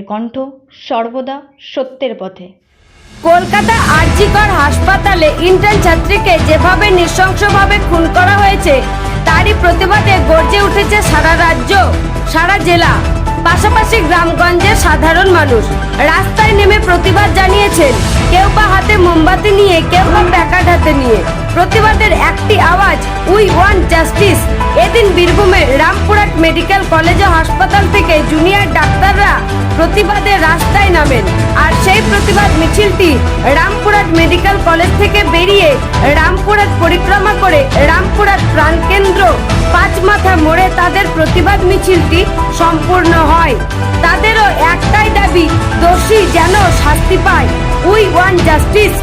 কণ্ঠ সর্বদা সত্যের পথে। কলকাতা আরজিকর হাসপাতালে ইন্টার্ন ছাত্রীকে যেভাবে নৃশংসভাবে খুন করা হয়েছে তারই প্রতিবাদে গর্জে উঠেছে সারা রাজ্য, সারা জেলা, পাশাপাশি গ্রামগঞ্জের সাধারণ মানুষ রাস্তায় নেমে প্রতিবাদ জানিয়েছেন। কেউ বা হাতে মোমবাতি নিয়ে, কেউ বা প্যাকার্ড হাতে নিয়ে। প্রতিবাদের একটি আওয়াজ, উই ওয়ান্ট জাস্টিস। এদিন বীরভূমের রামপুরহাট মেডিকেল কলেজ ও হাসপাতাল থেকে জুনিয়র ডাক্তাররা প্রতিবাদে রাস্তায় নামেন। আর সেই প্রতিবাদ মিছিলটি রামপুরহাট মেডিকেল কলেজ থেকে বেরিয়ে রামপুরহাট পরিক্রমা করে রামপুরহাট প্রাণকেন্দ্র পাঁচমাথা মোড়ে তাদের প্রতিবাদ মিছিলটি সম্পূর্ণ হয়। তাদেরও একটাই দাবি, দোষী যেন শাস্তি পায়। We want justice.